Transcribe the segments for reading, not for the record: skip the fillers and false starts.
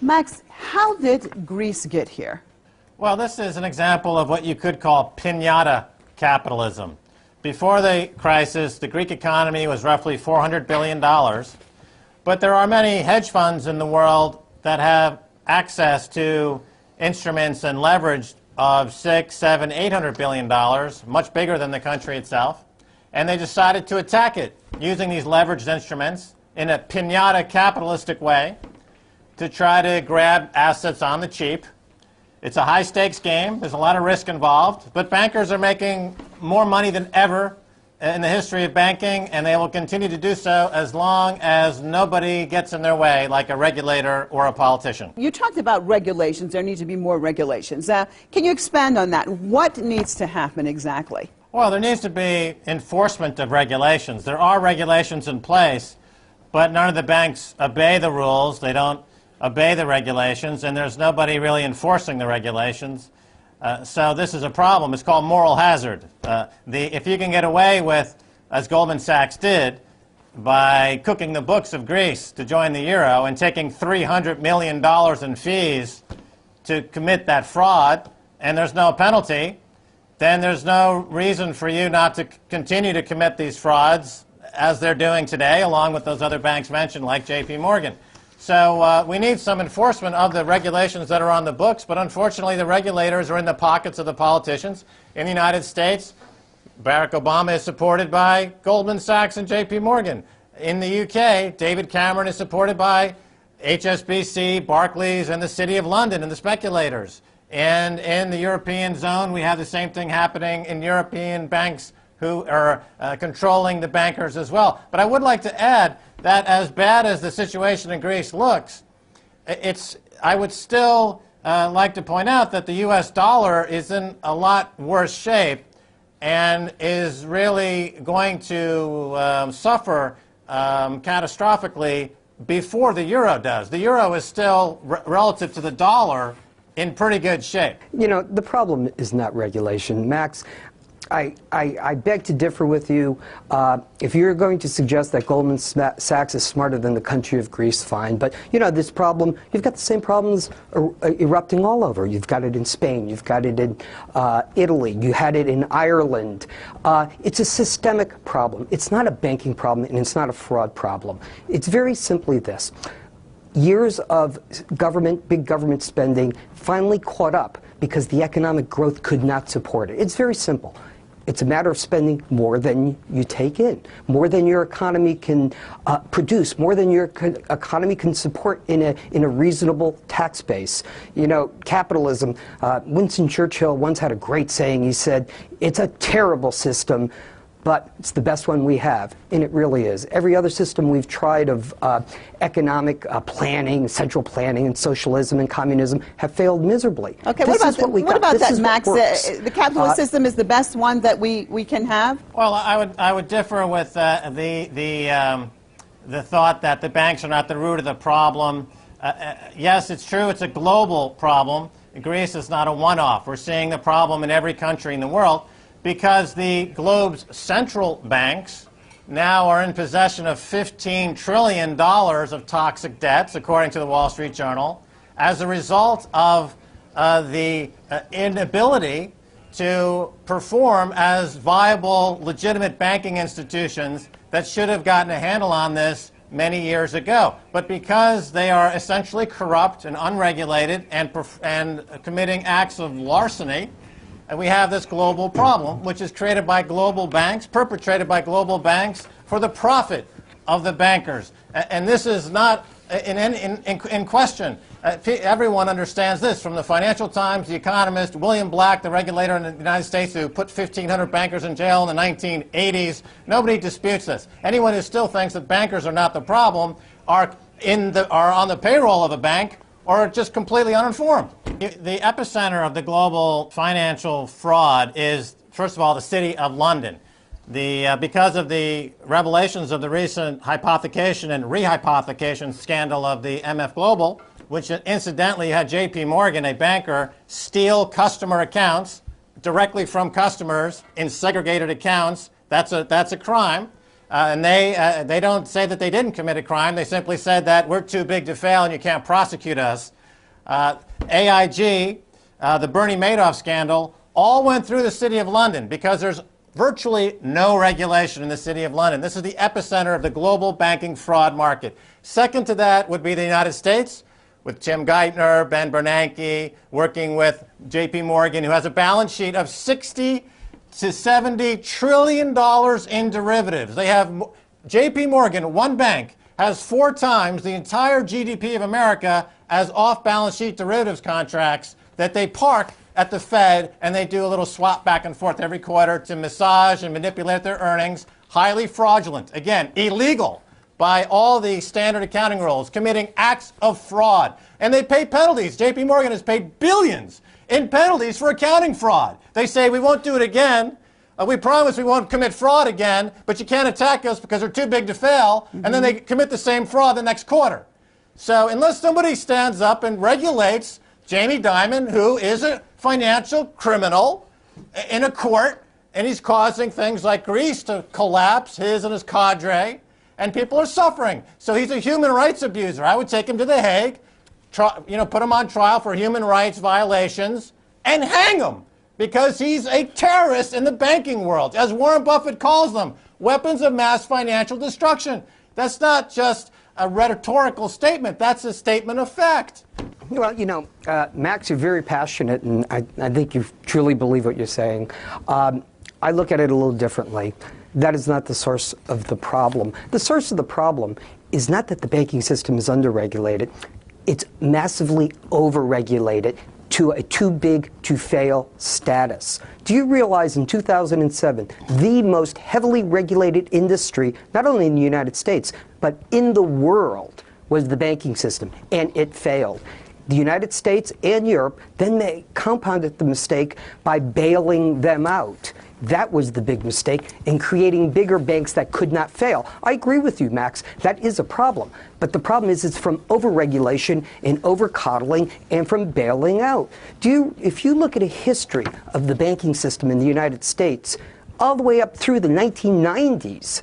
Max, how did Greece get here? Well, this is an example of what you could call piñata capitalism. Before the crisis, the Greek economy was roughly $400 billion. But there are many hedge funds in the world that have access to instruments and leverage of $600, $700, $800 billion, much bigger than the country itself. And they decided to attack it using these leveraged instruments in a piñata capitalistic way to try to grab assets on the cheap. It's a high-stakes game. There's a lot of risk involved. But bankers are making more money than ever in the history of banking, and they will continue to do so as long as nobody gets in their way, like a regulator or a politician. You talked about regulations. There need to be more regulations. Can you expand on that? What needs to happen exactly? Well, there needs to be enforcement of regulations. There are regulations in place, but none of the banks obey the rules. They don't obey the regulations, and there's nobody really enforcing the regulations. So this is a problem. It's called moral hazard. If you can get away with, as Goldman Sachs did, by cooking the books of Greece to join the euro and taking $300 million in fees to commit that fraud, and there's no penalty, then there's no reason for you not to continue to commit these frauds as they're doing today, along with those other banks mentioned, like J.P. Morgan. So we need some enforcement of the regulations that are on the books, but unfortunately the regulators are in the pockets of the politicians. In the United States, Barack Obama is supported by Goldman Sachs and J.P. Morgan. In the UK, David Cameron is supported by HSBC, Barclays, and the City of London and the speculators. And in the European zone, we have the same thing happening in European banks who are controlling the bankers as well. But I would like to add that as bad as the situation in Greece looks, I would still like to point out that the U.S. dollar is in a lot worse shape and is really going to suffer catastrophically before the euro does. The euro is still, relative to the dollar, in pretty good shape. You know, the problem is not regulation. Max, I beg to differ with you. If you're going to suggest that Goldman Sachs is smarter than the country of Greece, fine. But, you know, this problem, you've got the same problems erupting all over. You've got it in Spain. You've got it in Italy. You had it in Ireland. It's a systemic problem. It's not a banking problem, and it's not a fraud problem. It's very simply this. Years of big government spending finally caught up because the economic growth could not support it. It's very simple. It's a matter of spending more than you take in, more than your economy can produce, more than your economy can support in a reasonable tax base. You know, capitalism, Winston Churchill once had a great saying. He said, it's a terrible system, but it's the best one we have, and it really is. Every other system we've tried of economic planning, central planning, and socialism and communism have failed miserably. Okay, what about that, Max? The capitalist system is the best one that we can have? Well, I would differ with the thought that the banks are not the root of the problem. Yes, it's true, it's a global problem. Greece is not a one-off. We're seeing the problem in every country in the world, because the globe's central banks now are in possession of $15 trillion of toxic debts, according to the Wall Street Journal, as a result of the inability to perform as viable, legitimate banking institutions that should have gotten a handle on this many years ago. But because they are essentially corrupt and unregulated and committing acts of larceny, and we have this global problem, which is created by global banks, perpetrated by global banks for the profit of the bankers. And this is not in question. Everyone understands this, from the Financial Times, The Economist, William Black, the regulator in the United States who put 1,500 bankers in jail in the 1980s. Nobody disputes this. Anyone who still thinks that bankers are not the problem are on the payroll of a bank or just completely uninformed. The epicenter of the global financial fraud is, first of all, the City of London. Because of the revelations of the recent hypothecation and rehypothecation scandal of the MF Global, which incidentally had J.P. Morgan, a banker, steal customer accounts directly from customers in segregated accounts, that's a crime. And they don't say that they didn't commit a crime. They simply said that we're too big to fail and you can't prosecute us. AIG, the Bernie Madoff scandal, all went through the City of London because there's virtually no regulation in the City of London. This is the epicenter of the global banking fraud market. Second to that would be the United States, with Tim Geithner, Ben Bernanke, working with JP Morgan, who has a balance sheet of $60 to $70 trillion in derivatives. They have, JP Morgan, one bank, has 4 times the entire GDP of America as off-balance sheet derivatives contracts that they park at the Fed, and they do a little swap back and forth every quarter to massage and manipulate their earnings. Highly fraudulent. Again, illegal by all the standard accounting rules, committing acts of fraud. And they pay penalties. JP Morgan has paid billions in penalties for accounting fraud. They say, we won't do it again. We promise we won't commit fraud again, but you can't attack us because we're too big to fail. And then they commit the same fraud the next quarter. So unless somebody stands up and regulates Jamie Dimon, who is a financial criminal in a court, and he's causing things like Greece to collapse, his and his cadre, and people are suffering. So he's a human rights abuser. I would take him to The Hague, put him on trial for human rights violations, and hang him, because he's a terrorist in the banking world. As Warren Buffett calls them, weapons of mass financial destruction. That's not just a rhetorical statement. That's a statement of fact. Well, Max, you're very passionate, and I think you truly believe what you're saying. I look at it a little differently. That is not the source of the problem. The source of the problem is not that the banking system is underregulated. It's massively overregulated to a too-big-to-fail status. Do you realize in 2007, the most heavily regulated industry, not only in the United States, but in the world, was the banking system, and it failed. The United States and Europe then compounded the mistake by bailing them out. That was the big mistake in creating bigger banks that could not fail. I agree with you, Max. That is a problem. But the problem is it's from overregulation and overcoddling and from bailing out. If you look at a history of the banking system in the United States, all the way up through the 1990s,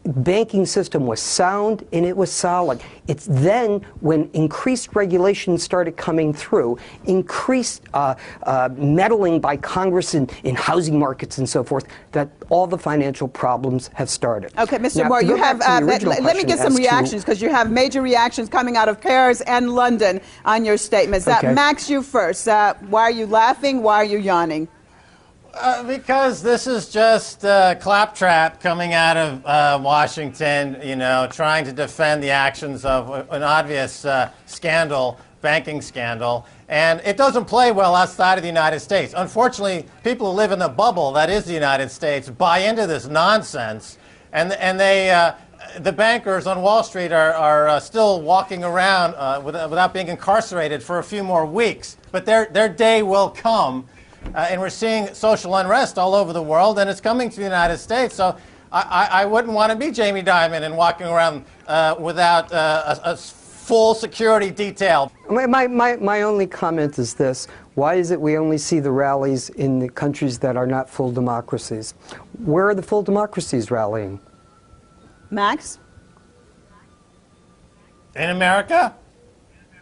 banking system was sound and it was solid. It's then when increased regulations started coming through, increased meddling by Congress in housing markets and so forth, that all the financial problems have started. Okay, Mr. Moore, you have, let me get some reactions, because you have major reactions coming out of Paris and London on your statements. Okay. Max, you first. Why are you laughing? Why are you yawning? Because this is just claptrap coming out of Washington, trying to defend the actions of an obvious scandal, banking scandal. And it doesn't play well outside of the United States. Unfortunately, people who live in the bubble that is the United States buy into this nonsense. And the bankers on Wall Street are still walking around without being incarcerated for a few more weeks. But their day will come. And we're seeing social unrest all over the world, and it's coming to the United States. So I wouldn't want to be Jamie Dimon and walking around without a full security detail. My only comment is this. Why is it we only see the rallies in the countries that are not full democracies? Where are the full democracies rallying? Max? In America?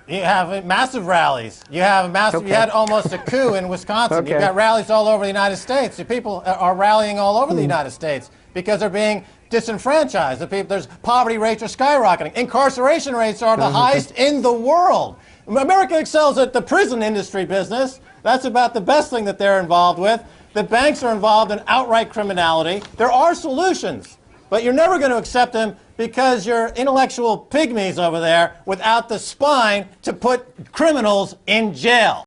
You have massive rallies. You have massive. Okay. You had almost a coup in Wisconsin. Okay. You've got rallies all over the United States. The people are rallying all over the United States because they're being disenfranchised. There's poverty rates are skyrocketing. Incarceration rates are the highest in the world. America excels at the prison industry business. That's about the best thing that they're involved with. The banks are involved in outright criminality. There are solutions, but you're never going to accept them because you're intellectual pygmies over there without the spine to put criminals in jail.